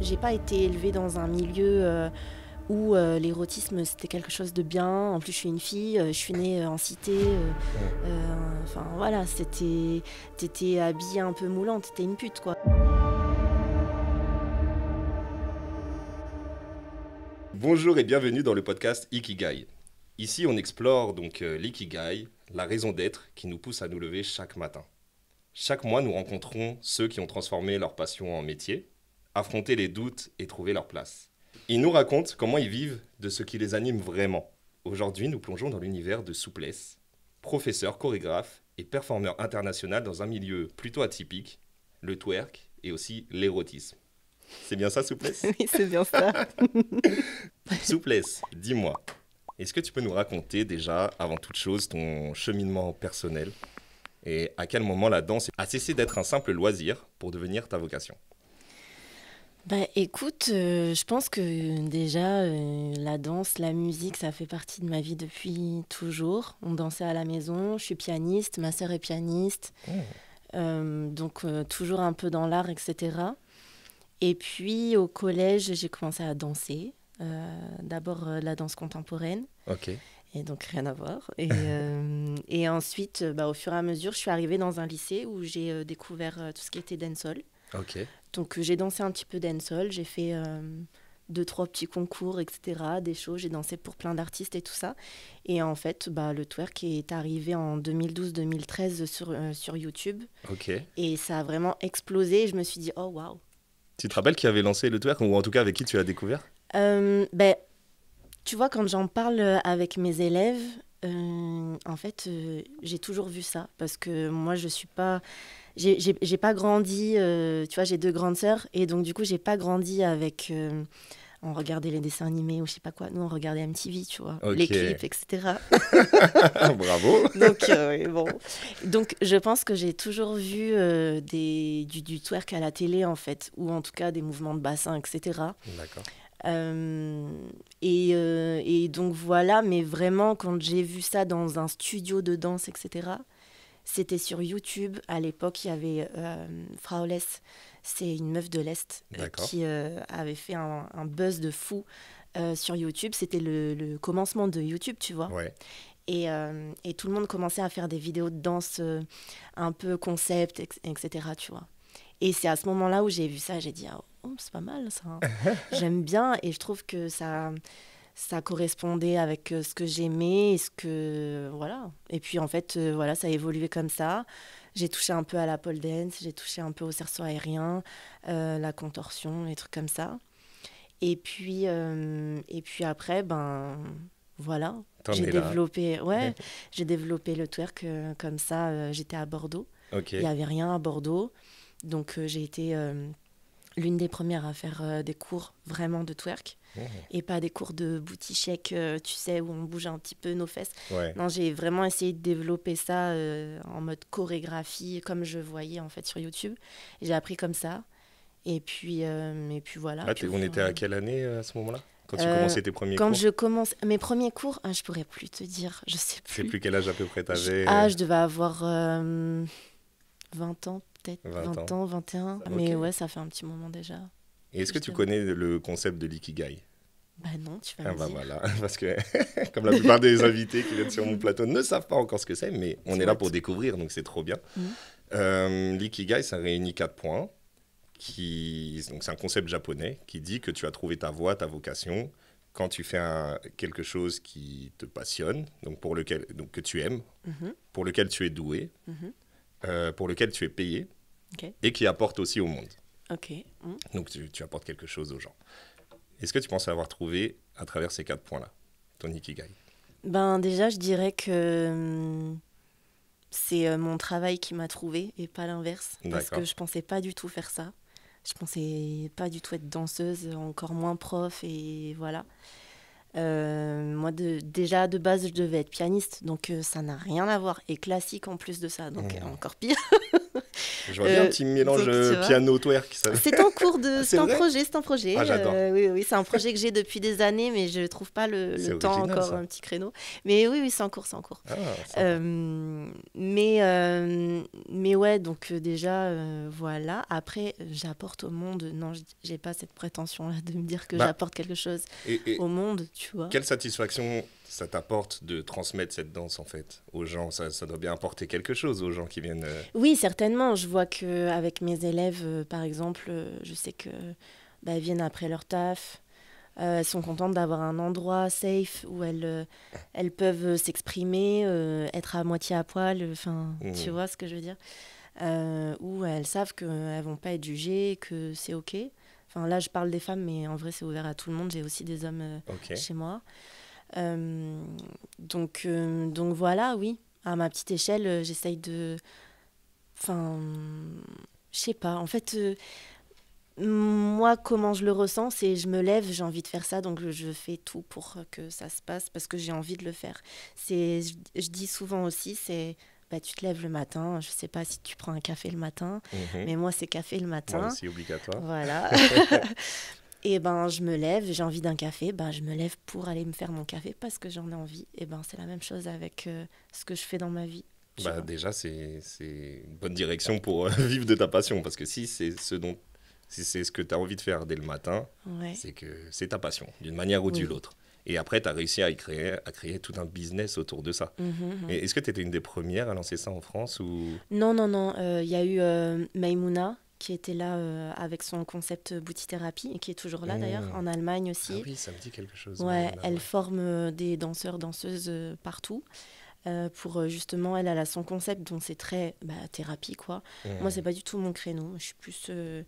J'ai pas été élevée dans un milieu où l'érotisme c'était quelque chose de bien. En plus, je suis une fille, je suis née en cité. Enfin voilà, t'étais habillée un peu moulante, t'étais une pute quoi. Bonjour et bienvenue dans le podcast Ikigai. Ici, on explore donc l'ikigai, la raison d'être qui nous pousse à nous lever chaque matin. Chaque mois, nous rencontrons ceux qui ont transformé leur passion en métier, affronté les doutes et trouvé leur place. Ils nous racontent comment ils vivent de ce qui les anime vraiment. Aujourd'hui, nous plongeons dans l'univers de Souplesse, professeur, chorégraphe et performeur international dans un milieu plutôt atypique, le twerk et aussi l'érotisme. C'est bien ça, Souplesse ? Oui, c'est bien ça. Souplesse, dis-moi, est-ce que tu peux nous raconter déjà, avant toute chose, ton cheminement personnel et à quel moment la danse a cessé d'être un simple loisir pour devenir ta vocation ? Bah écoute, je pense que déjà la danse, la musique, ça fait partie de ma vie depuis toujours. On dansait à la maison, je suis pianiste, ma sœur est pianiste, donc toujours un peu dans l'art, etc. Et puis au collège, j'ai commencé à danser. D'abord la danse contemporaine, Ok, et donc rien à voir. Et ensuite, au fur et à mesure, je suis arrivée dans un lycée où j'ai découvert tout ce qui était dancehall. ok, Donc j'ai dansé un petit peu dancehall, j'ai fait 2-3 petits concours, etc., des shows, j'ai dansé pour plein d'artistes et tout ça. Et en fait, le twerk est arrivé en 2012-2013 sur YouTube. ok. Et ça a vraiment explosé et je me suis dit, oh waouh. Tu te rappelles qui avait lancé le twerk ou en tout cas avec qui tu l'as découvert ? Tu vois, quand j'en parle avec mes élèves, en fait, j'ai toujours vu ça. Parce que moi, je suis pas... J'ai pas grandi... tu vois, j'ai 2 grandes sœurs. Et donc, du coup, j'ai pas grandi avec... on regardait les dessins animés ou je sais pas quoi. Nous, on regardait MTV, tu vois. Ok. Les clips, etc. Bravo. Donc, bon. Donc, je pense que j'ai toujours vu du twerk à la télé, en fait. Ou en tout cas, des mouvements de bassin, etc. D'accord. Et donc voilà, mais vraiment, quand j'ai vu ça dans un studio de danse, etc., c'était sur YouTube. À l'époque, il y avait Fraules, c'est une meuf de l'Est D'accord. qui avait fait un buzz de fou sur YouTube. C'était le commencement de YouTube, tu vois. Ouais. Et tout le monde commençait à faire des vidéos de danse un peu concept, etc., tu vois. Et c'est à ce moment-là où j'ai vu ça, j'ai dit, ah, oh, c'est pas mal ça. J'aime bien et je trouve que ça correspondait avec ce que j'aimais et ce que... Voilà. Et puis en fait, voilà, ça a évolué comme ça. J'ai touché un peu à la pole dance, j'ai touché un peu au cerceau aérien, la contorsion, les trucs comme ça. Et puis après, voilà. T'en J'ai es là. développé, ouais, j'ai développé le twerk comme ça. J'étais à Bordeaux. Ok. Il n'y avait rien à Bordeaux. Donc j'ai été l'une des premières à faire des cours vraiment de twerk. Et pas des cours de booty shake, tu sais, où on bouge un petit peu nos fesses. Ouais. Non, j'ai vraiment essayé de développer ça en mode chorégraphie, comme je voyais en fait sur YouTube. Et j'ai appris comme ça. Et puis voilà. Là, Puis on était à quelle année à ce moment-là ? Quand tu euh, commençais tes premiers quand cours ? je commence mes premiers cours, je pourrais plus te dire, je sais Je sais plus. plus quel âge à peu près t'avais. Je devais avoir 20 ans, peut-être 20 20 ans. ans, 21. Ok. Mais ouais, ça fait un petit moment déjà. Et est-ce que tu connais le concept de l'ikigai ? Bah non, tu vas me dire. Voilà, parce que comme la plupart des invités qui viennent sur mon plateau ne savent pas encore ce que c'est, mais on est là pour découvrir, donc c'est trop bien. L'ikigai, ça réunit 4 points. Donc c'est un concept japonais qui dit que tu as trouvé ta voie, ta vocation, quand tu fais quelque chose qui te passionne, donc que tu aimes, pour lequel tu es doué, pour lequel tu es payé, Ok. et qui apporte aussi au monde. Ok. Donc tu apportes quelque chose aux gens. Est-ce que tu penses avoir trouvé, à travers ces 4 points-là, ton ikigai ? Déjà, je dirais que c'est mon travail qui m'a trouvé et pas l'inverse. Parce D'accord. que je pensais pas du tout faire ça. Je pensais pas du tout être danseuse, encore moins prof et voilà. Moi, déjà, de base, je devais être pianiste, donc ça n'a rien à voir. Et classique en plus de ça, donc encore pire. Je vois bien un petit mélange donc, piano-twerk. Ça... C'est en cours de... C'est vrai? C'est un projet. Ah, j'adore. Oui, oui, c'est un projet que j'ai depuis des années, mais je trouve pas C'est le temps original, encore, ça. un petit créneau. Mais oui, oui, c'est en cours, c'est en cours. Ah, sympa. Mais ouais, donc déjà, voilà. Après, j'apporte au monde. Non, j'ai pas cette prétention-là de me dire que Bah, j'apporte quelque chose et au monde, tu vois. quelle satisfaction ça t'apporte de transmettre cette danse, en fait, aux gens? Ça doit bien apporter quelque chose aux gens qui viennent... Oui, certainement. Je vois qu'avec mes élèves, par exemple, je sais que bah, elles viennent après leur taf. Elles sont contentes d'avoir un endroit safe où elles peuvent s'exprimer, être à moitié à poil, enfin, tu Mhm. vois ce que je veux dire. Où elles savent qu'elles vont pas être jugées, que c'est OK. Enfin, là, je parle des femmes, mais en vrai, c'est ouvert à tout le monde. J'ai aussi des hommes Ok. chez moi. Donc voilà, oui. À ma petite échelle, j'essaye de... Enfin, je sais pas. En fait, moi, comment je le ressens, c'est je me lève, j'ai envie de faire ça, donc je fais tout pour que ça se passe parce que j'ai envie de le faire. Je dis souvent aussi, c'est bah, tu te lèves le matin, je sais pas si tu prends un café le matin, Mhm. mais moi, c'est café le Moi matin. aussi, obligatoire. Voilà. Et ben, je me lève, j'ai envie d'un café, ben, je me lève pour aller me faire mon café parce que j'en ai envie. Et ben, c'est la même chose avec ce que je fais dans ma vie. Tu Bah, vois. déjà, c'est une bonne direction pour vivre de ta passion. Parce que si c'est ce que tu as envie de faire dès le matin, Ouais. c'est que c'est ta passion, d'une manière ou d'une Oui. autre. Et après, tu as réussi à créer tout un business autour de ça. Mhm. Et est-ce que tu étais une des premières à lancer ça en France ou... Non, non, non. Il y a eu Maïmouna qui était là avec son concept Boutithérapie et qui est toujours là d'ailleurs, Hmm. en Allemagne Ah aussi. oui, ça me dit quelque chose. Ouais, Maïmouna, elle ouais. forme des danseurs, danseuses partout. Pour justement, elle a son concept, dont c'est très bah, thérapie, quoi. Moi, c'est Hmm. pas du tout mon créneau. Je suis plus euh,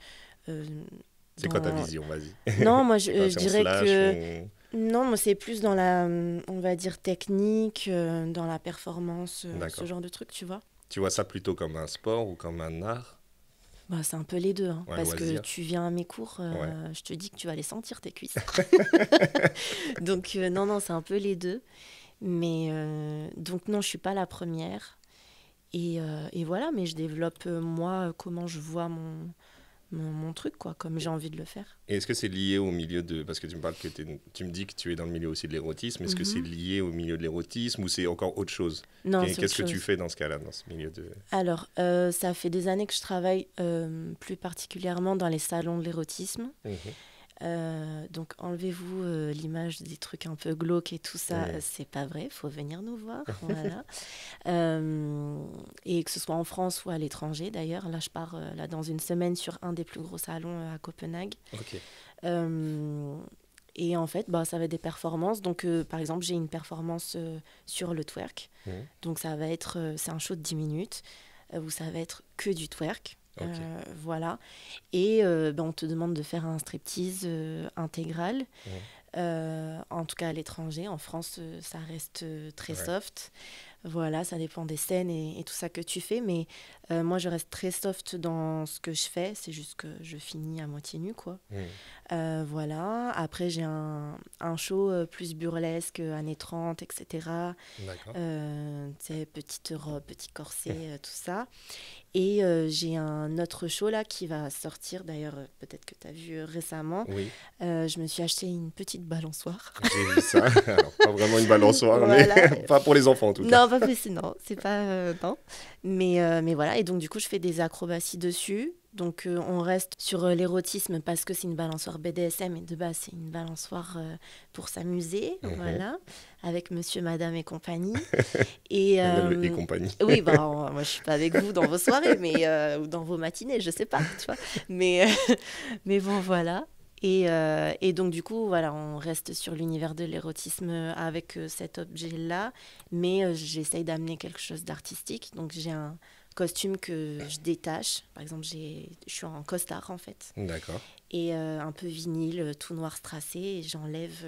C'est quoi ta dans... vision? Vas-y. Non, moi, C'est quoi? je C'est en dirais slash que... on... Non, moi, c'est plus dans la, on va dire, technique, dans la performance, ce D'accord. genre de truc, tu vois. Tu vois ça plutôt comme un sport ou comme un art? Bah, c'est un peu les deux, hein, Un parce que loisir? tu viens à mes cours, Ouais. je te dis que tu vas les sentir, tes cuisses. Donc, non, non, c'est un peu les deux. Mais, donc, non, je suis pas la première. Et voilà, mais je développe, moi, comment je vois mon truc, quoi, comme j'ai envie de le faire. Et est-ce que c'est lié au milieu de... Parce que tu me parles que tu me dis que tu es dans le milieu aussi de l'érotisme. Est-ce que c'est Mhm. lié au milieu de l'érotisme ou c'est encore autre chose? Non, c'est autre Qu'est-ce que tu chose. fais dans ce cas-là, dans ce milieu de... Alors, ça fait des années que je travaille plus particulièrement dans les salons de l'érotisme. Mhm. Donc, enlevez-vous l'image des trucs un peu glauques et tout ça. Mhm. C'est pas vrai, faut venir nous voir. Voilà. Et que ce soit en France ou à l'étranger d'ailleurs. Là, je pars là, dans une semaine sur un des plus gros salons à Copenhague. Ok. Euh, et en fait, bah, ça va être des performances. Donc, par exemple, j'ai une performance sur le twerk. Mhm. Donc, ça va être, c'est un show de 10 minutes où ça va être que du twerk. Ok. Voilà. Et ben, on te demande de faire un striptease intégral. Mhm. En tout cas à l'étranger. En France, ça reste très Ouais. soft. Voilà, ça dépend des scènes et tout ça que tu fais. Mais moi, je reste très soft dans ce que je fais. C'est juste que je finis à moitié nue, quoi. Mhm. Voilà. Après, j'ai un show plus burlesque, années 30, etc. D'accord. Tu sais, petite robe, petit corset, tout ça. Et j'ai un autre show là qui va sortir, d'ailleurs, peut-être que tu as vu récemment. Oui, Je me suis acheté une petite balançoire. j'ai vu ça. Alors, pas vraiment une balançoire, Voilà. mais pas pour les enfants en tout cas. Non, pas plus, non, c'est pas. Non. Mais voilà, et donc du coup, je fais des acrobaties dessus. Donc on reste sur l'érotisme parce que c'est une balançoire BDSM et de base, c'est une balançoire pour s'amuser, Mhm. voilà, avec monsieur, madame et compagnie. Et, Et compagnie. oui, bah, moi je suis pas avec vous dans vos soirées, mais ou dans vos matinées, je sais pas, tu vois. Mais, mais bon, voilà. Et donc du coup, voilà, on reste sur l'univers de l'érotisme avec cet objet-là, mais j'essaye d'amener quelque chose d'artistique. Donc j'ai un costume que je détache. Par exemple, je suis en costard en fait, D'accord. et un peu vinyle, tout noir strassé. Et j'enlève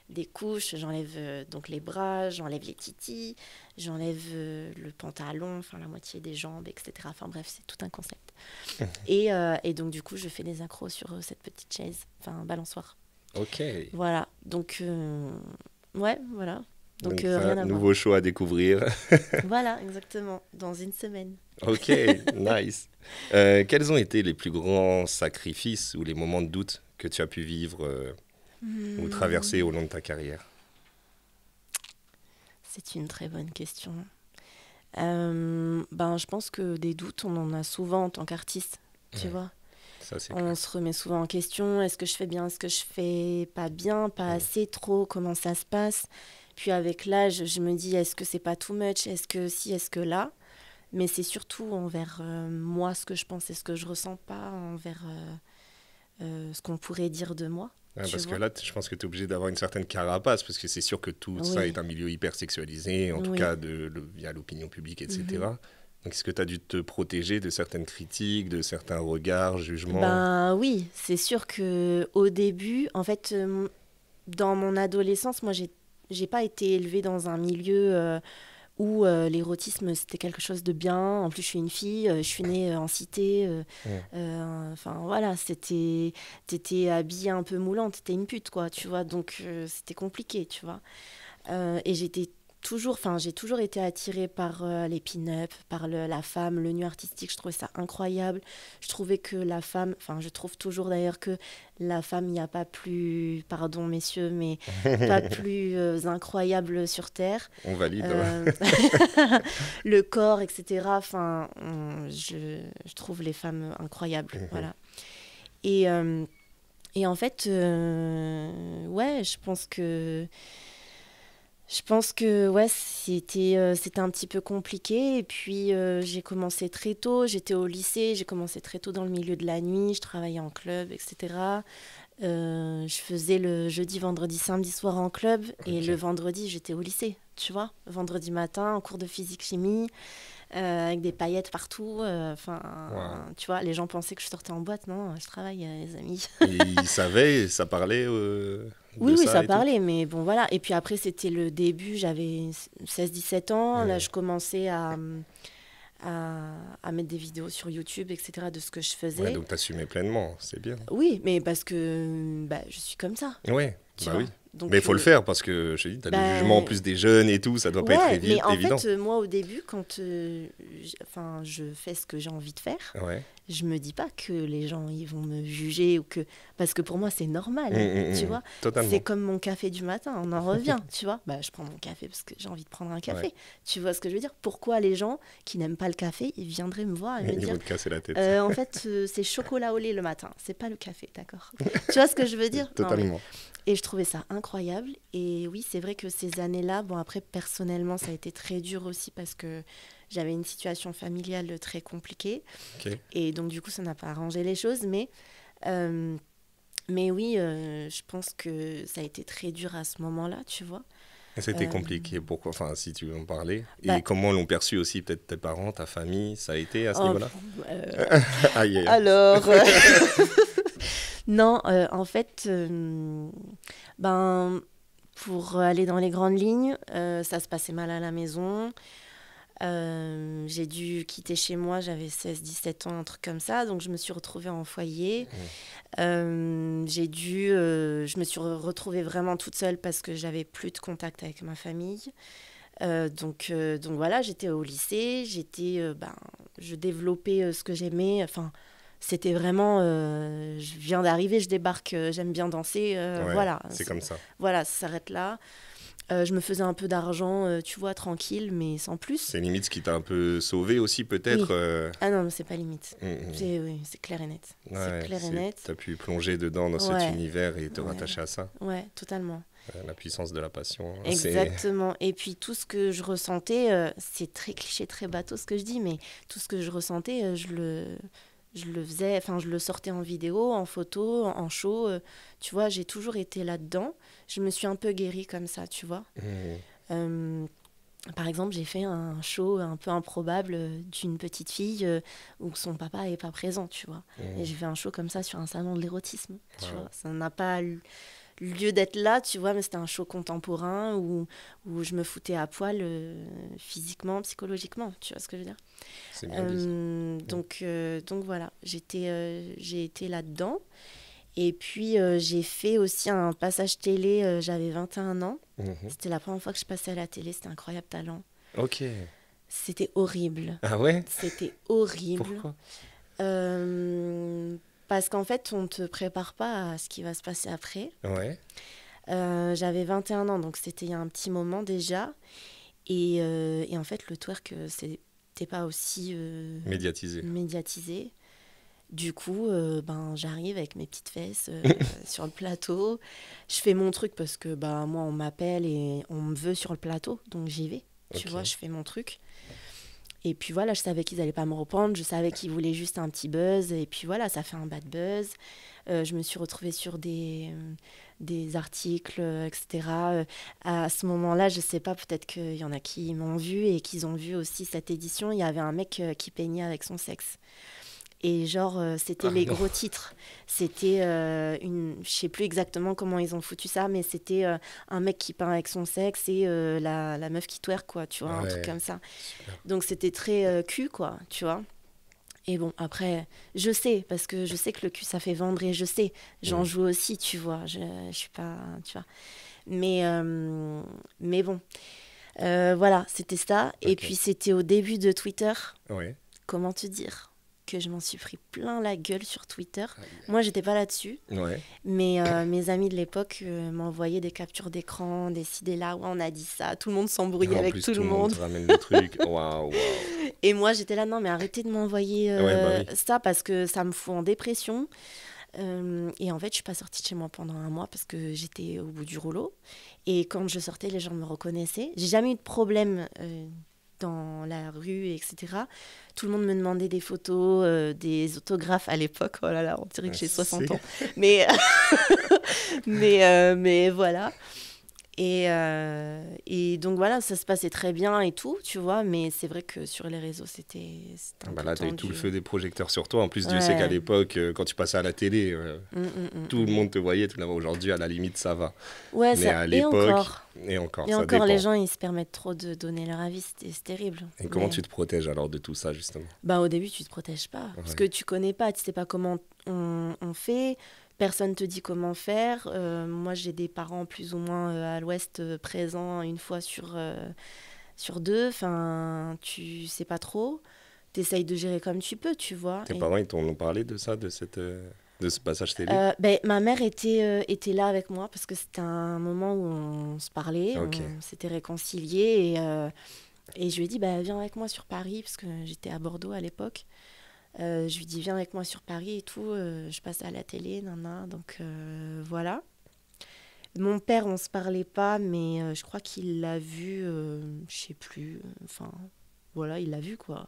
des couches, j'enlève donc les bras, j'enlève les titis, j'enlève le pantalon, enfin la moitié des jambes, etc. Enfin bref, c'est tout un concept. Et donc du coup, je fais des accros sur cette petite chaise, enfin balançoire. Ok. Voilà, donc ouais, voilà. Donc, Donc rien à voir. nouveau show à découvrir. Voilà, exactement, dans une semaine. Ok, nice. Quels ont été les plus grands sacrifices ou les moments de doute que tu as pu vivre ou traverser au long de ta carrière? C'est une très bonne question. Je pense que des doutes, on en a souvent en tant qu'artiste, tu Ouais, vois. ça c'est On clair. se remet souvent en question, est-ce que je fais bien, est-ce que je fais pas bien, pas Ouais. assez, trop, comment ça se passe. Puis avec l'âge, je me dis, est-ce que c'est pas too much, est-ce que si, est-ce que là. Mais c'est surtout envers moi, ce que je pense et ce que je ressens, pas envers ce qu'on pourrait dire de moi, Ouais, tu parce que vois. là, je pense que tu es obligé d'avoir une certaine carapace, parce que c'est sûr que tout ça est Oui, un milieu hyper sexualisé, en tout oui. cas via l'opinion publique, Mhm. etc. Donc est-ce que tu as dû te protéger de certaines critiques, de certains regards, jugements? Ben oui, c'est sûr que au début, en fait, dans mon adolescence, moi, j'ai pas été élevée dans un milieu où l'érotisme c'était quelque chose de bien. En plus, je suis une fille, je suis née en cité. Ouais. Enfin voilà, t'étais habillée un peu moulante, t'étais une pute quoi, tu vois. Donc c'était compliqué, tu vois. Et j'ai toujours été attirée par les pin-up, par la femme, le nu artistique. Je trouvais ça incroyable. Je trouvais que la femme, enfin, je trouve toujours d'ailleurs que la femme, il n'y a pas plus, pardon messieurs, mais pas plus incroyable sur Terre. On valide. Euh, le corps, etc. Enfin, je trouve les femmes incroyables. Voilà. Et, euh, et en fait, ouais, je pense que ouais, c'était un petit peu compliqué. Et puis, j'ai commencé très tôt. J'étais au lycée. J'ai commencé très tôt dans le milieu de la nuit. Je travaillais en club, etc. Je faisais le jeudi, vendredi, samedi soir en club. Et le Ok. vendredi, j'étais au lycée, tu vois. Vendredi matin, en cours de physique-chimie, avec des paillettes partout. Enfin, Wow. tu vois, les gens pensaient que je sortais en boîte. Non, je travaille, les amis. Et ils savaient, ça parlait Oui, de oui, ça ça et tout? parlait, mais bon, voilà. Et puis après, c'était le début, j'avais 16-17 ans. Là, Ouais. je commençais à mettre des vidéos sur YouTube, etc., de ce que je Ouais, faisais. donc t'assumais pleinement, c'est bien. Oui, mais parce que bah, je suis comme ça, Ouais, tu bah oui. vois. Mais il Donc, faut le faire parce que je te dis, t'as le jugement en bah, plus des jeunes et tout, ça doit pas être ouais, mais en évident. fait, moi, au début, quand enfin, je fais ce que j'ai envie de faire, Ouais. je me dis pas que les gens ils vont me juger ou que parce que pour moi c'est normal, tu vois. C'est Totalement. comme mon café du matin, on en revient, tu vois. Bah je prends mon café parce que j'ai envie de prendre un Ouais. café. Tu vois ce que je veux dire? Pourquoi les gens qui n'aiment pas le café, ils viendraient me voir et me Ils vont dire te casser la tête. en fait c'est chocolat au lait le matin, c'est pas le café, d'accord? Tu vois ce que je veux dire? Non mais Totalement. et je trouvais ça incroyable. Et oui, c'est vrai que ces années-là, bon après personnellement ça a été très dur aussi parce que j'avais une situation familiale très compliquée. Ok. Et donc, du coup, ça n'a pas arrangé les choses. Euh, mais oui, je pense que ça a été très dur à ce moment-là, tu vois. Et c'était Euh, compliqué, pourquoi? Enfin, si tu veux en parler. bah, Et comment l'ont perçu aussi, peut-être tes parents, ta famille, ça a été à ce oh, niveau-là? euh, Aïe, aïe, aïe. alors, non, en fait, ben, pour aller dans les grandes lignes, ça se passait mal à la maison. J'ai dû quitter chez moi, j'avais 16-17 ans, un truc comme ça, donc je me suis retrouvée en foyer. Je me suis retrouvée vraiment toute seule parce que j'avais plus de contact avec ma famille. Donc voilà, j'étais au lycée, je développais ce que j'aimais. Enfin, c'était vraiment, je viens d'arriver, je débarque, j'aime bien danser. Ouais, Voilà, c'est comme ça. voilà, ça s'arrête là. Je me faisais un peu d'argent, tu vois, tranquille, mais sans plus. C'est limite ce qui t'a un peu sauvé aussi, peut-être. Oui. Ah non, mais c'est pas limite. Mm. Oui, c'est clair et net. C'est Ouais, clair et net. t'as pu plonger dedans dans cet Ouais, univers et te ouais, rattacher à ça. ouais, totalement. La puissance de la passion, hein, c'est... Exactement. Et puis tout ce que je ressentais, c'est très cliché, très bateau ce que je dis, mais tout ce que je ressentais, je le faisais, enfin je le sortais en vidéo, en photo, en show. Tu vois, j'ai toujours été là-dedans. Je me suis un peu guérie comme ça, tu vois. Mm. Euh, Par exemple, j'ai fait un show un peu improbable d'une petite fille où son papa n'est pas présent, tu vois. Et Mm. j'ai fait un show comme ça sur un salon de l'érotisme, tu Wow. vois. Ça n'a pas eu lieu d'être là, tu vois, mais c'était un show contemporain où je me foutais à poil physiquement, psychologiquement, tu vois ce que je veux dire. C'est bien dit. Donc voilà, j'ai été là-dedans. Et puis, j'ai fait aussi un passage télé, j'avais 21 ans. C'était la première fois que je passais à la télé, c'était Incroyable Talent. Ok. C'était horrible. Ah ouais? C'était horrible. Pourquoi? Parce qu'en fait, on ne te prépare pas à ce qui va se passer après. Ouais. J'avais 21 ans, donc c'était il y a un petit moment déjà. Et en fait, le twerk, c'était pas aussi médiatisé. Du coup, j'arrive avec mes petites fesses sur le plateau. Je fais mon truc parce que moi, on m'appelle et on me veut sur le plateau. Donc j'y vais. Tu vois, je fais mon truc. Et puis voilà, je savais qu'ils n'allaient pas me reprendre. Je savais qu'ils voulaient juste un petit buzz. Et puis voilà, ça fait un bad buzz. Je me suis retrouvée sur des articles, etc. À ce moment-là, je sais pas, peut-être qu'il y en a qui m'ont vu et qu'ils ont vu aussi cette édition. Il y avait un mec qui peignait avec son sexe. Et genre, c'était les gros titres. C'était je sais plus exactement comment ils ont foutu ça, mais c'était un mec qui peint avec son sexe et la meuf qui twerk, quoi, tu vois, un truc comme ça. Super. Donc c'était très cul, quoi, tu vois. Et bon, après, je sais, parce que je sais que le cul, ça fait vendre et je sais. J'en joue aussi, tu vois. Je suis pas, tu vois. Mais bon, voilà, c'était ça. Et puis c'était au début de Twitter. Ouais. Comment te dire que je m'en suis pris plein la gueule sur Twitter. Moi, j'étais pas là-dessus. Ouais. Mais mes amis de l'époque m'envoyaient des captures d'écran, des ci, des là. Ouais, on a dit ça. Tout le monde s'embrouillait avec tout le monde. Tout le monde ramène le truc. Waouh. Et moi, j'étais là, non, mais arrêtez de m'envoyer ça parce que ça me fout en dépression. Et en fait, je suis pas sortie de chez moi pendant un mois parce que j'étais au bout du rouleau. Et quand je sortais, les gens me reconnaissaient. J'ai jamais eu de problème dans la rue, etc. Tout le monde me demandait des photos, des autographes à l'époque. Oh là là, on dirait que j'ai 60 ans. Mais, mais voilà. Et donc voilà, ça se passait très bien et tout, tu vois, mais c'est vrai que sur les réseaux, c'était un peu là, tu as eu tendu. tout le feu des projecteurs sur toi. En plus, Dieu sait qu'à l'époque, quand tu passais à la télé, tout le monde te voyait. Aujourd'hui, à la limite, ça va. Ouais, mais à l'époque, et encore, ça dépend. Les gens, ils se permettent trop de donner leur avis, c'est terrible. Et comment tu te protèges alors de tout ça, justement? Au début, tu te protèges pas, parce que tu connais pas, tu sais pas comment on fait. Personne te dit comment faire. Moi, j'ai des parents plus ou moins à l'ouest présents une fois sur deux. Enfin, tu sais pas trop. T'essayes de gérer comme tu peux, tu vois. Tes parents, ils t'ont parlé de ça, de ce passage télé? Ma mère était là avec moi parce que c'était un moment où on se parlait, on s'était réconciliés. Et je lui ai dit, viens avec moi sur Paris, parce que j'étais à Bordeaux à l'époque. Je lui dis viens avec moi sur Paris et tout, je passe à la télé, donc voilà. Mon père, on se parlait pas, mais je crois qu'il l'a vu, je sais plus, enfin voilà, il l'a vu quoi.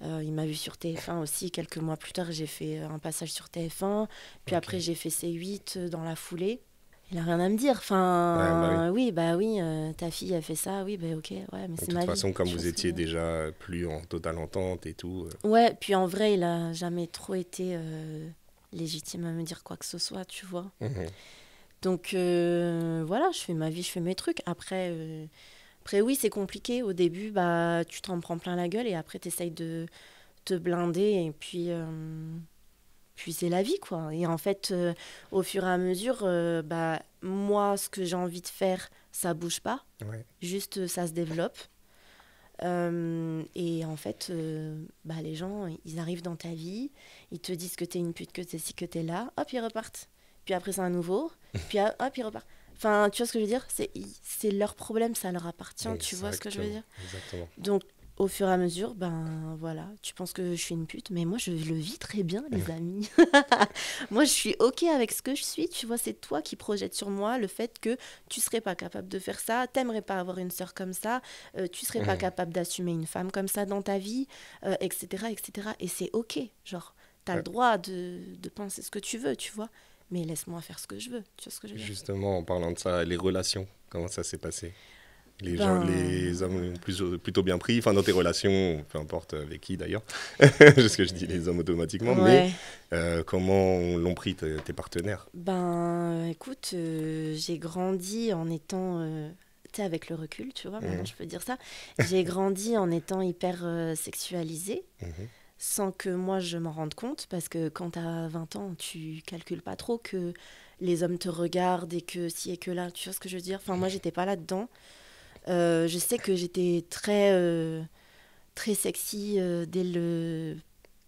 Il m'a vu sur TF1 aussi, quelques mois plus tard j'ai fait un passage sur TF1, puis après j'ai fait C8 dans la foulée. Il n'a rien à me dire. Enfin, oui, ta fille a fait ça, oui, ok, ouais, mais c'est ma vie. De toute façon, comme vous étiez déjà plus en totale entente et tout. Ouais, puis en vrai, il a jamais trop été légitime à me dire quoi que ce soit, tu vois. Donc, voilà, je fais ma vie, je fais mes trucs. Après, oui, c'est compliqué. Au début, tu t'en prends plein la gueule et après, tu essayes de te blinder et puis c'est la vie, quoi. Et en fait, au fur et à mesure, moi, ce que j'ai envie de faire, ça bouge pas. Ouais. Juste, ça se développe. Et en fait, les gens, ils arrivent dans ta vie, ils te disent que t'es une pute, que t'es ci, que t'es là, hop, ils repartent. Puis après, c'est un nouveau, puis hop, ils repartent. Enfin, tu vois ce que je veux dire ? C'est leur problème, ça leur appartient, tu vois ce que je veux dire ? Exactement. Donc, au fur et à mesure, voilà, tu penses que je suis une pute, mais moi je le vis très bien, les amis. Moi je suis ok avec ce que je suis, tu vois, c'est toi qui projettes sur moi le fait que tu serais pas capable de faire ça, t'aimerais pas avoir une sœur comme ça, tu serais pas capable d'assumer une femme comme ça dans ta vie, etc., etc. Et c'est ok, genre, t'as le droit de penser ce que tu veux, tu vois, mais laisse-moi faire ce que je veux, tu vois ce que je veux dire ? Justement, en parlant de ça, les relations, comment ça s'est passé ? Les hommes l'ont plutôt bien pris, enfin dans tes relations, peu importe avec qui d'ailleurs, parce que je dis les hommes automatiquement, mais comment l'ont pris tes partenaires ? Écoute, j'ai grandi en étant, tu sais, avec le recul, tu vois, maintenant je peux dire ça, j'ai grandi en étant hyper sexualisée, sans que moi je m'en rende compte, parce que quand tu as 20 ans, tu calcules pas trop que les hommes te regardent et que ci et que là, tu vois ce que je veux dire? Enfin, moi, j'étais pas là-dedans. Je sais que j'étais très sexy dès le...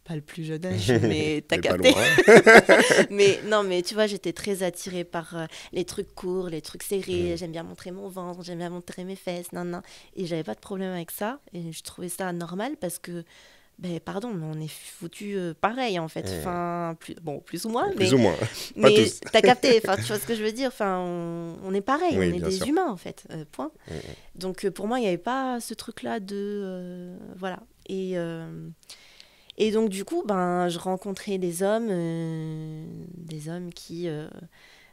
Pas le plus jeune âge, mais t'as Mais pas capté. loin. Mais non, mais tu vois, j'étais très attirée par les trucs courts, les trucs serrés. Mm. J'aime bien montrer mon ventre, j'aime bien montrer mes fesses, nan, nan. Et j'avais pas de problème avec ça. Et je trouvais ça normal parce que, ben, pardon, mais on est foutu pareil en fait. Enfin, plus ou moins, Plus ou moins. Pas mais tous. t'as capté. Enfin, tu vois ce que je veux dire. Enfin, on est pareil, Oui, on est bien des sûr. humains en fait. Point. Mm, Donc pour moi, il n'y avait pas ce truc-là de voilà. Et donc du coup, ben, je rencontrais des hommes qui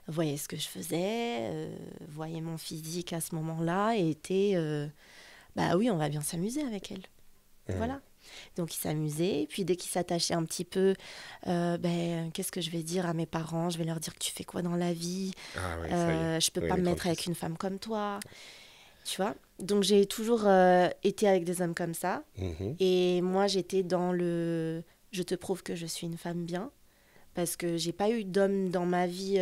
voyaient ce que je faisais, voyaient mon physique à ce moment-là et étaient, bah oui, on va bien s'amuser avec elle. mm. Voilà. Donc ils s'amusaient, et puis dès qu'ils s'attachaient un petit peu, ben, qu'est-ce que je vais dire à mes parents? Je vais leur dire que tu fais quoi dans la vie? Ah oui, ça y est. Je peux Oui, pas les me grandes mettre avec pistes. une femme comme toi, tu vois. Donc j'ai toujours été avec des hommes comme ça. Mhm. Et moi, j'étais dans le je te prouve que je suis une femme bien. Parce que j'ai pas eu d'homme dans ma vie.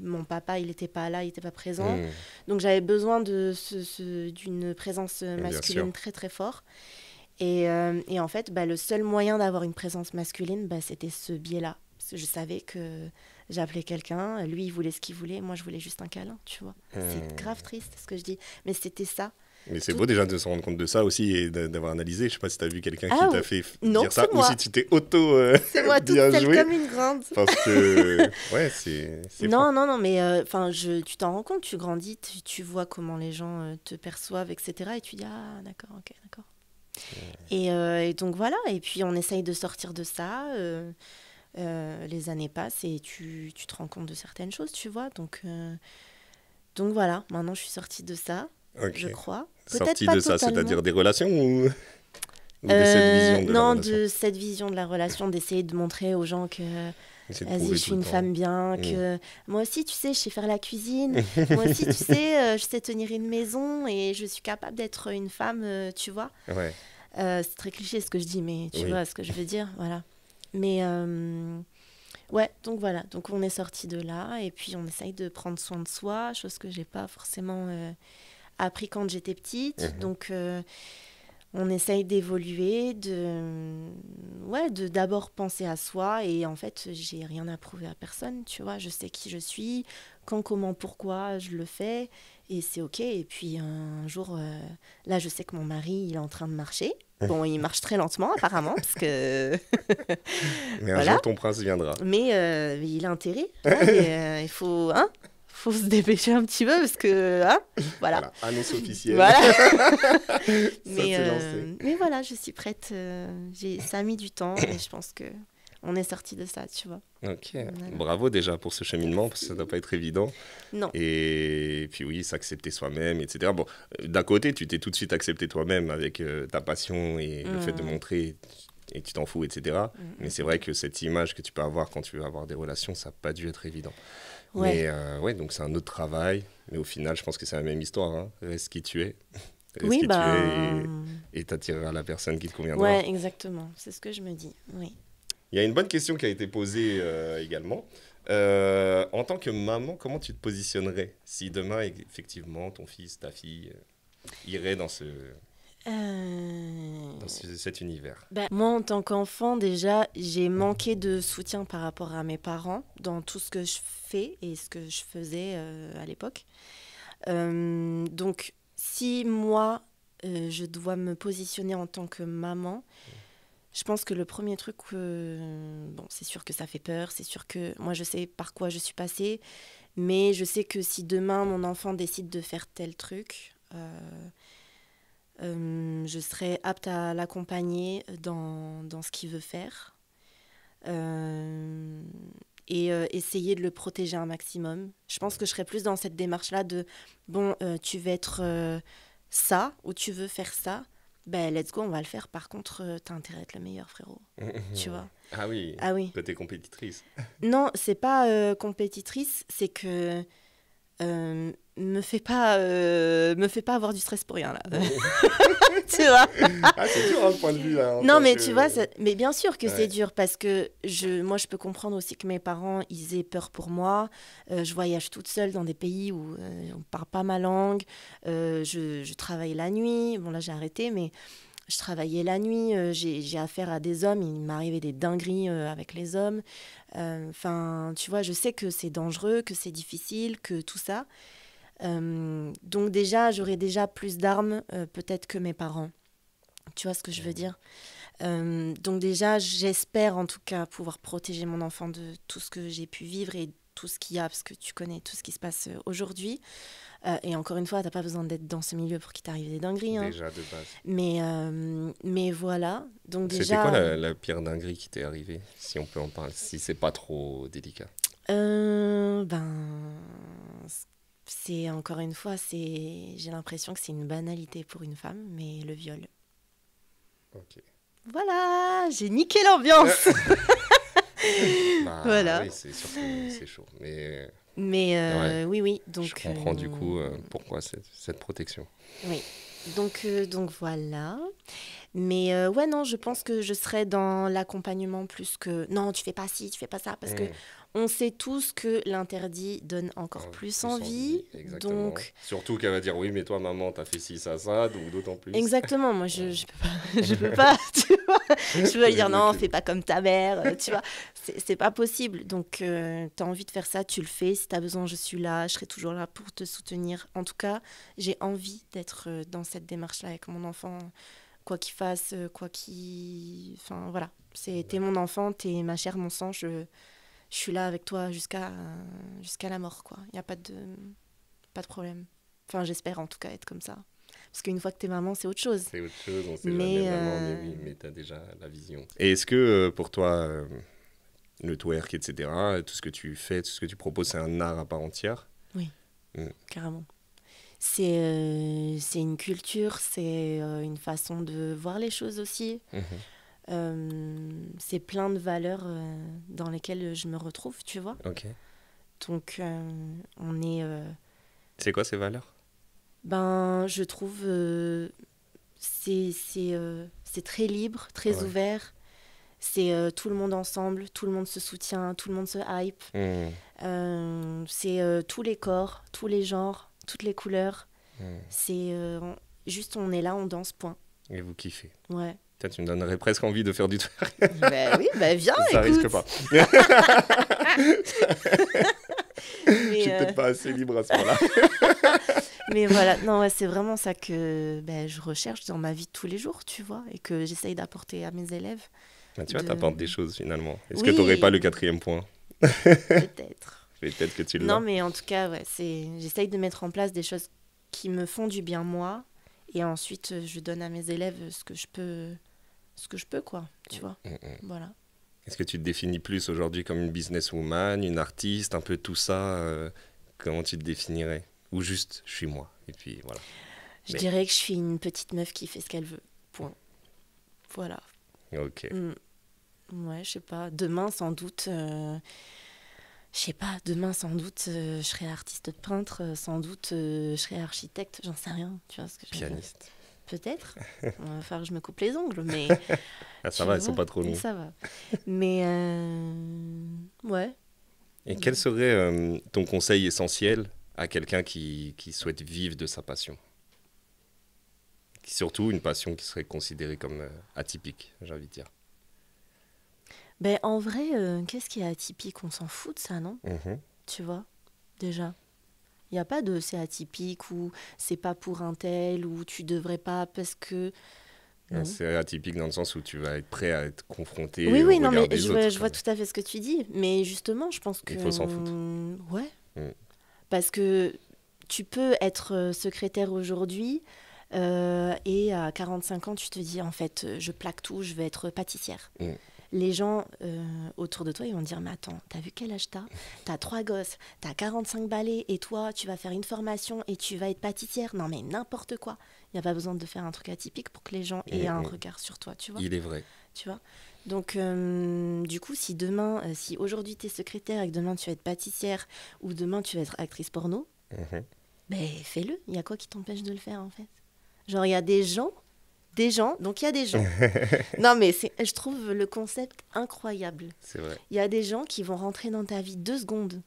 Mon papa, il n'était pas là, il n'était pas présent. Mm. Donc j'avais besoin d'une présence Bien masculine sûr. très très fort. Et en fait, bah, le seul moyen d'avoir une présence masculine, bah, c'était ce biais-là. Parce que je savais que j'appelais quelqu'un, lui il voulait ce qu'il voulait, moi je voulais juste un câlin, tu vois. C'est grave triste ce que je dis. Mais c'était ça. Mais c'est Tout... beau déjà de se rendre compte de ça aussi et d'avoir analysé. Je sais pas si tu as vu quelqu'un qui Ah t'a fait non, dire ça c'est ou moi. si tu t'es auto C'est moi toute bien seule joué. comme une grande. Parce que, ouais, c'est Non, fort. non, mais tu t'en rends compte, tu grandis, tu vois comment les gens te perçoivent, etc. Et tu dis, ah, d'accord, ok, d'accord. Et donc voilà, et puis on essaye de sortir de ça. Les années passent et tu te rends compte de certaines choses, tu vois. Donc voilà, maintenant je suis sortie de ça, Ok. je crois. Peut-être Sorti pas de ça, totalement. c'est-à-dire des relations ou de cette vision de la Non, relation? de cette vision de la relation, d'essayer de montrer aux gens que Essayer de vas-y, je prouver suis tout le une temps. femme bien, Mm. que moi aussi, tu sais, je sais faire la cuisine, moi aussi, tu sais, je sais tenir une maison et je suis capable d'être une femme, tu vois. Ouais, C'est très cliché ce que je dis, mais tu oui. vois ce que je veux dire, voilà. Mais ouais, donc voilà, donc on est sorti de là et puis on essaye de prendre soin de soi, chose que j'ai pas forcément appris quand j'étais petite. Mhm. Donc on essaye d'évoluer, ouais, de d'abord penser à soi et en fait, j'ai rien à prouver à personne, tu vois, je sais qui je suis, quand, comment, pourquoi, je le fais et c'est ok. Et puis un jour, là, je sais que mon mari, il est en train de marcher. Bon, il marche très lentement apparemment parce que Mais un voilà, jour, ton prince viendra. mais il a intérêt. Là, et, il faut se dépêcher un petit peu parce que voilà. Voilà, annonce officielle. Voilà. Ça, Mais, c'est lancé. mais voilà, je suis prête. Ça a mis du temps, mais je pense que on est sorti de ça, tu vois. Ok, Voilà. bravo déjà pour ce cheminement, parce que ça ne doit pas être évident. Non. Et puis oui, s'accepter soi-même, etc. Bon, d'un côté, tu t'es tout de suite accepté toi-même avec ta passion et le fait de montrer et que tu t'en fous, etc. Mais c'est vrai que cette image que tu peux avoir quand tu veux avoir des relations, ça n'a pas dû être évident. Ouais. Mais ouais, donc c'est un autre travail. Mais au final, je pense que c'est la même histoire. Hein. Reste qui tu es. Reste Oui, qui bah. tu es et t'attireras la personne qui te conviendra. Ouais, exactement. C'est ce que je me dis. Oui. Il y a une bonne question qui a été posée également. En tant que maman, comment tu te positionnerais si demain, effectivement, ton fils, ta fille irait dans cet univers? Moi, en tant qu'enfant, déjà, j'ai manqué de soutien par rapport à mes parents dans tout ce que je fais et ce que je faisais à l'époque. Donc, si moi, je dois me positionner en tant que maman, je pense que le premier truc, bon, c'est sûr que ça fait peur, c'est sûr que moi, je sais par quoi je suis passée, mais je sais que si demain, mon enfant décide de faire tel truc, je serai apte à l'accompagner dans ce qu'il veut faire et essayer de le protéger un maximum. Je pense que je serais plus dans cette démarche-là de, bon, tu veux être ça ou tu veux faire ça, ben let's go, on va le faire. Par contre, t'as intérêt à être le meilleur, frérot. Tu vois. Ah oui, Ah oui. toi t'es compétitrice. Non, c'est pas compétitrice, c'est que me fais pas avoir du stress pour rien là. Tu vois? Ah, c'est dur, hein, le point de vue, là. Non, mais tu vois, mais bien sûr que Ouais. c'est dur parce que moi, je peux comprendre aussi que mes parents, ils aient peur pour moi. Je voyage toute seule dans des pays où on ne parle pas ma langue. Je travaille la nuit. Bon, là, j'ai arrêté, mais je travaillais la nuit. J'ai affaire à des hommes. Il m'arrivait des dingueries avec les hommes. Enfin, tu vois, je sais que c'est dangereux, que c'est difficile, que tout ça. Donc déjà, j'aurais déjà plus d'armes peut-être que mes parents. Tu vois ce que je veux dire? Donc déjà, j'espère en tout cas pouvoir protéger mon enfant de tout ce que j'ai pu vivre et tout ce qu'il y a, parce que tu connais tout ce qui se passe aujourd'hui. Et encore une fois, t'as pas besoin d'être dans ce milieu pour qu'il t'arrive des dingueries. Hein. Déjà, de base. Mais voilà. Donc C'était quoi déjà, la pire dinguerie qui t'est arrivée, si on peut en parler, si c'est pas trop délicat? ben, c'est encore une fois, j'ai l'impression que c'est une banalité pour une femme, mais le viol. Ok. Voilà, j'ai niqué l'ambiance. Bah, Voilà. oui, c'est sûr que c'est chaud. Mais Mais ouais, oui. je Donc, comprends du coup pourquoi cette protection. oui. Donc voilà. Mais ouais, non, je pense que je serais dans l'accompagnement plus que non, tu fais pas ci, tu fais pas ça. Parce que on sait tous que l'interdit donne encore plus envie. Exactement. Donc, Surtout qu'elle va dire oui, mais toi, maman, t'as fait ci, ça, donc d'autant plus. exactement. Moi, je peux pas, je peux pas, tu vois. Je veux dire non, fais pas comme ta mère, tu vois. C'est pas possible. Donc, t'as envie de faire ça, tu le fais. Si t'as besoin, je suis là. Je serai toujours là pour te soutenir. En tout cas, j'ai envie d'être dans cette démarche-là avec mon enfant. Quoi qu'il fasse, Enfin, voilà. T'es mon enfant, t'es ma chair, mon sang. Je suis là avec toi jusqu'à la mort, quoi. Il n'y a pas de problème. Enfin, j'espère en tout cas être comme ça. Parce qu'une fois que t'es maman, c'est autre chose. C'est autre chose, on sait Mais, jamais vraiment, mais oui, mais t'as déjà la vision. Et est-ce que pour toi, le twerk, etc., tout ce que tu fais, tout ce que tu proposes, c'est un art à part entière? Oui, Mm. carrément. C'est une culture, c'est une façon de voir les choses aussi. C'est plein de valeurs dans lesquelles je me retrouve, tu vois. Ok. Donc, on est... C'est quoi ces valeurs? Ben, je trouve c'est très libre, très Ouais. ouvert. C'est tout le monde ensemble, tout le monde se soutient, tout le monde se hype. C'est tous les corps, tous les genres, toutes les couleurs. C'est juste on est là, on danse, point. Et vous kiffez. Ouais. Putain, tu me donnerais presque envie de faire du twerk. Ben oui, ben viens, Ça écoute. risque pas. Mais, Je suis peut-être pas assez libre à ce moment-là. mais voilà, non, ouais, c'est vraiment ça que je recherche dans ma vie de tous les jours, tu vois, et que j'essaye d'apporter à mes élèves. Tu vois, t'apportes des choses finalement. Est-ce Oui. que t'aurais pas le 4e point? Peut-être. Peut-être que tu l'as. Non, mais en tout cas, ouais, j'essaye de mettre en place des choses qui me font du bien moi, et ensuite je donne à mes élèves ce que je peux, quoi, tu vois. Voilà. Est-ce que tu te définis plus aujourd'hui comme une businesswoman, une artiste, un peu tout ça comment tu te définirais? Ou juste, je suis moi, et puis voilà. Je dirais que je suis une petite meuf qui fait ce qu'elle veut, point. Voilà. Ok. Ouais, je sais pas. Demain, sans doute... je serai artiste peintre, sans doute je serai architecte, j'en sais rien, tu vois ce que je veux dire. Pianiste. Peut-être. Il va falloir que je me coupe les ongles, mais... Ah, ça va, ils sont pas trop mais longs. ça va. Mais, ouais. Et quel serait ton conseil essentiel à quelqu'un qui souhaite vivre de sa passion? Surtout une passion qui serait considérée comme atypique, j'ai envie de dire. Ben, en vrai, qu'est-ce qui est atypique? On s'en fout de ça, non? Tu vois, déjà. Il n'y a pas de c'est atypique ou c'est pas pour un tel ou tu devrais pas parce que... Non. C'est atypique dans le sens où tu vas être prêt à être confronté Oui, au non, regard mais des je autres. vois tout à fait ce que tu dis. Mais justement, je pense que... Il faut s'en foutre. Ouais. Mm. Parce que tu peux être secrétaire aujourd'hui et à 45 ans, tu te dis, en fait, je plaque tout, je vais être pâtissière. Les gens autour de toi, ils vont te dire, mais attends, t'as vu quel âge t'as? T'as 3 gosses, t'as 45 balais, et toi, tu vas faire une formation et tu vas être pâtissière? Non, mais n'importe quoi. Il n'y a pas besoin de faire un truc atypique pour que les gens aient un regard sur toi, tu vois. Il est vrai. Tu vois. Donc, du coup, si aujourd'hui t'es secrétaire et que demain tu vas être pâtissière ou demain tu vas être actrice porno, ben fais-le. Il y a quoi qui t'empêche de le faire, en fait? Genre, il y a des gens des gens, donc il y a des gens. Non, mais je trouve le concept incroyable. C'est vrai. Il y a des gens qui vont rentrer dans ta vie 2 secondes.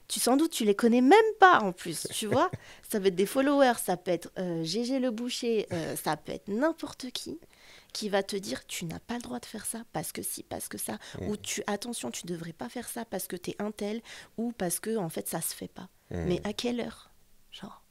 Sans doute, tu les connais même pas en plus, tu vois. Ça peut être des followers, ça peut être Gégé le boucher, ça peut être n'importe qui va te dire tu n'as pas le droit de faire ça parce que si, parce que ça, ou attention, tu devrais pas faire ça parce que t'es un tel, ou parce que en fait ça se fait pas. Mais à quelle heure? Genre,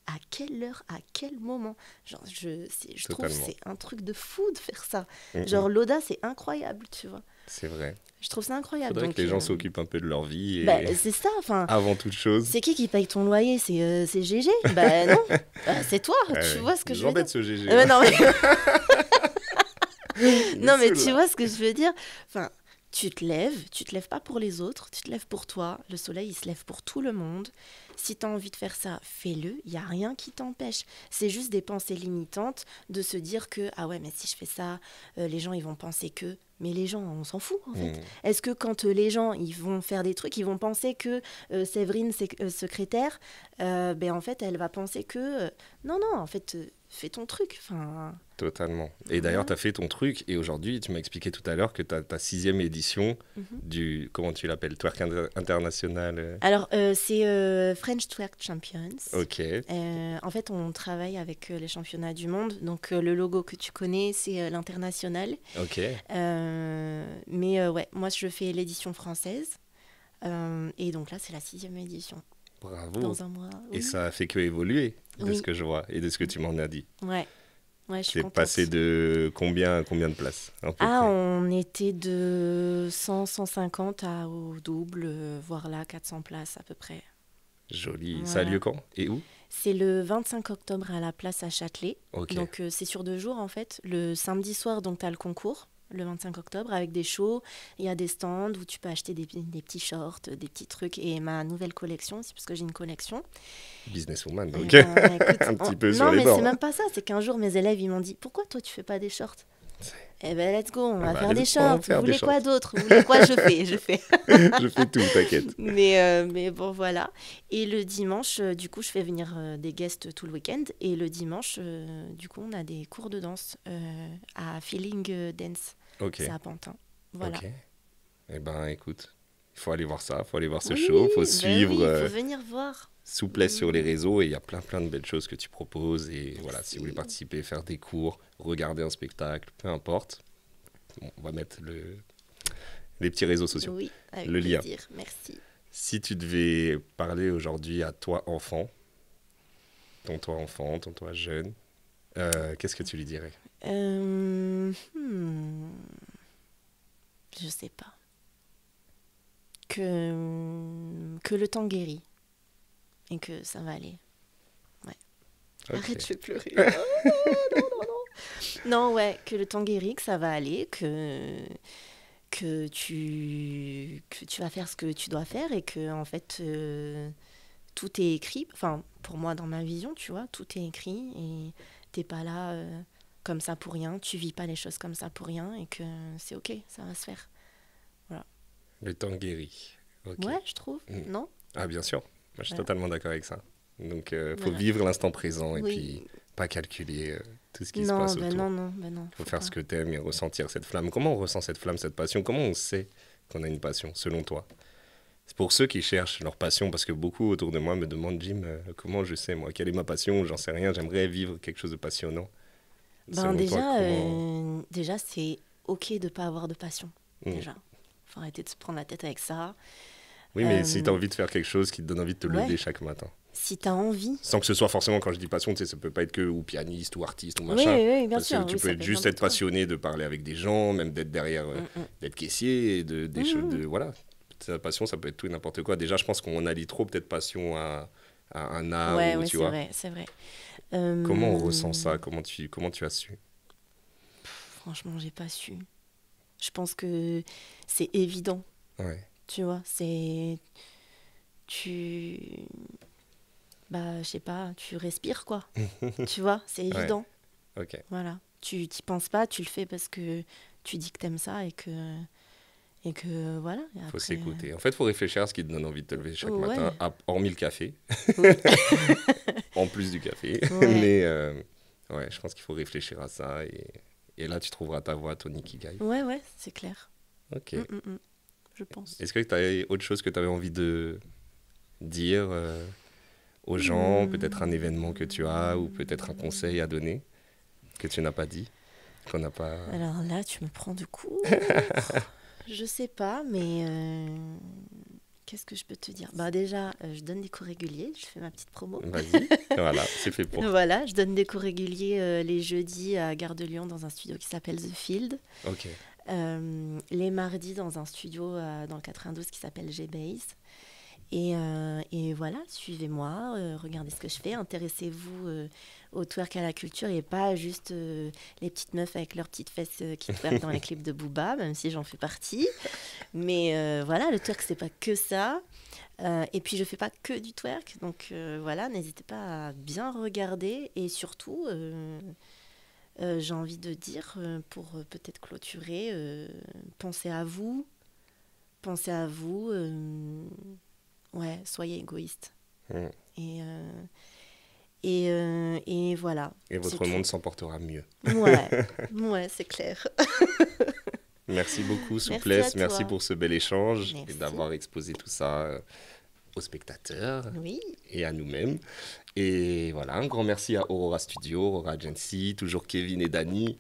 à quelle heure, à quel moment? Genre, je trouve que c'est un truc de fou de faire ça. Genre, l'audace est incroyable, tu vois. C'est vrai. Je trouve ça incroyable. Faudrait que les gens s'occupent un peu de leur vie. C'est ça, enfin. Avant toute chose. C'est qui paye ton loyer? C'est Gégé? Bah non, c'est toi, tu vois ce que je veux dire. Ce Gégé. Non, non, mais tu vois ce que je veux dire. Enfin, tu te lèves pas pour les autres, tu te lèves pour toi. Le soleil, il se lève pour tout le monde. Si tu as envie de faire ça, fais-le. Il n'y a rien qui t'empêche. C'est juste des pensées limitantes de se dire que, ah ouais, mais si je fais ça, les gens, ils vont penser que... Mais les gens, on s'en fout, en fait. Est-ce que quand les gens, ils vont faire des trucs, ils vont penser que Séverine, secrétaire, en fait, elle va penser que... non, en fait, fais ton truc. Enfin... Totalement. Et d'ailleurs, tu as fait ton truc. Et aujourd'hui, tu m'as expliqué tout à l'heure que tu as ta 6e édition du... Comment tu l'appelles? Twerk international. Alors, c'est French Twerk Champions. Ok. En fait, on travaille avec les championnats du monde. Donc, le logo que tu connais, c'est l'international. Ok. Mais ouais, moi, je fais l'édition française. Et donc là, c'est la 6e édition. Bravo. Dans un mois. Et ça a fait que évoluer, de ce que je vois et de ce que tu m'en as dit. Ouais, je suis contente. C'est passé de combien de places on était de 100-150 au double, voire là 400 places à peu près. Joli. Voilà. Ça a lieu quand et où? C'est le 25 octobre à la place à Châtelet. Okay. Donc c'est sur 2 jours en fait. Le samedi soir, donc tu as le concours, le 25 octobre, avec des shows. Il y a des stands où tu peux acheter des petits shorts, des petits trucs. Et ma nouvelle collection aussi, parce que j'ai une collection. Businesswoman, donc écoute, un petit peu sur les bords. Non, mais c'est même pas ça. C'est qu'un jour, mes élèves, ils m'ont dit, pourquoi toi, tu fais pas des shorts? Eh ben, let's go, on va faire des shorts. Vous voulez quoi d'autre? Vous voulez quoi? Je fais. Je fais tout, t'inquiète. Mais bon, voilà. Et le dimanche, du coup, je fais venir des guests tout le week-end. Et le dimanche, du coup, on a des cours de danse à Feeling Dance. Okay. C'est à Pantin. Voilà. Ok. Eh ben, écoute, il faut aller voir ça, il faut aller voir ce show, il faut suivre. Il faut venir voir. Souplesse sur les réseaux, et il y a plein de belles choses que tu proposes. Et voilà, si vous voulez participer, faire des cours, regarder un spectacle, peu importe, on va mettre les petits réseaux sociaux. Oui, avec le lien. plaisir. Merci. Si tu devais parler aujourd'hui à toi enfant, ton toi jeune, qu'est-ce que tu lui dirais? Je sais pas. Que le temps guérit. Et que ça va aller. Ouais. Okay. Arrête, je vais pleurer. Non, ouais, que le temps guérit, que ça va aller, que tu vas faire ce que tu dois faire et que, en fait, tout est écrit. Enfin, pour moi, dans ma vision, tu vois, tout est écrit et t'es pas là comme ça pour rien. Tu vis pas les choses comme ça pour rien et que c'est ok, ça va se faire. Voilà. Le temps guérit. Okay. Ouais, je trouve, non? Ah, bien sûr. Moi, je suis totalement d'accord avec ça. Donc, faut vivre l'instant présent et puis pas calculer tout ce qui se passe autour. Non. Faut faire ce que t'aimes et ressentir cette flamme. Comment on ressent cette flamme, cette passion? Comment on sait qu'on a une passion, selon toi? C'est pour ceux qui cherchent leur passion, parce que beaucoup autour de moi me demandent, Jim, comment je sais, moi, quelle est ma passion? J'en sais rien, j'aimerais vivre quelque chose de passionnant. Déjà, c'est ok de pas avoir de passion. Déjà, faut arrêter de se prendre la tête avec ça. Oui, mais si tu as envie de faire quelque chose qui te donne envie de te lever chaque matin. Si tu as envie. Sans que ce soit forcément, quand je dis passion, tu sais, ça peut pas être que ou pianiste ou artiste ou machin. Oui, bien sûr. Tu peux juste être passionné de parler avec des gens, même d'être derrière, d'être caissier, des choses, voilà. Ta passion, ça peut être tout et n'importe quoi. Déjà, je pense qu'on allie trop peut-être passion à un art. Tu vois. C'est vrai. Comment on ressent ça? Comment tu as su? Franchement, j'ai pas su. Je pense que c'est évident. Ouais. Tu vois, je sais pas, tu respires, quoi. Tu vois, c'est évident. Ouais. Ok. Voilà. Tu t'y penses pas, tu le fais parce que tu dis que t'aimes ça et que voilà. Et après, faut s'écouter. En fait, faut réfléchir à ce qui te donne envie de te lever chaque matin, hormis le café. En plus du café. Mais Ouais, je pense qu'il faut réfléchir à ça et là, tu trouveras ta voie, ton ikigai. Ouais, c'est clair. Ok. Je pense. Est-ce que tu as autre chose que tu avais envie de dire aux gens, peut-être un événement que tu as ou peut-être un conseil à donner que tu n'as pas dit, qu'on n'a pas... Alors là, tu me prends de court. Je sais pas, mais qu'est-ce que je peux te dire? Bah déjà, je donne des cours réguliers, je fais ma petite promo. Vas-y, voilà, c'est fait pour. Voilà, je donne des cours réguliers les jeudis à Gare de Lyon dans un studio qui s'appelle The Field. Ok. Les mardis dans un studio dans le 92 qui s'appelle G-Base. Et voilà, suivez-moi, regardez ce que je fais, intéressez-vous au twerk à la culture et pas juste les petites meufs avec leurs petites fesses qui twerkent dans les clips de Booba, même si j'en fais partie. Mais voilà, le twerk, c'est pas que ça. Et puis, je fais pas que du twerk. Donc voilà, n'hésitez pas à bien regarder. Et surtout, j'ai envie de dire, pour peut-être clôturer, pensez à vous. Pensez à vous. Ouais, soyez égoïste. Et, et voilà. Et votre monde s'en portera mieux. Ouais, c'est clair. Merci beaucoup, Souplesse. Merci pour ce bel échange et d'avoir exposé tout ça aux spectateurs oui. et à nous-mêmes. Et voilà, un grand merci à Aurora Studio, Aurora Agency, toujours Kevin et Dani.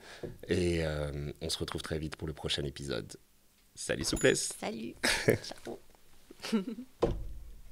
Et on se retrouve très vite pour le prochain épisode. Salut, Souplesse. Salut. Ciao.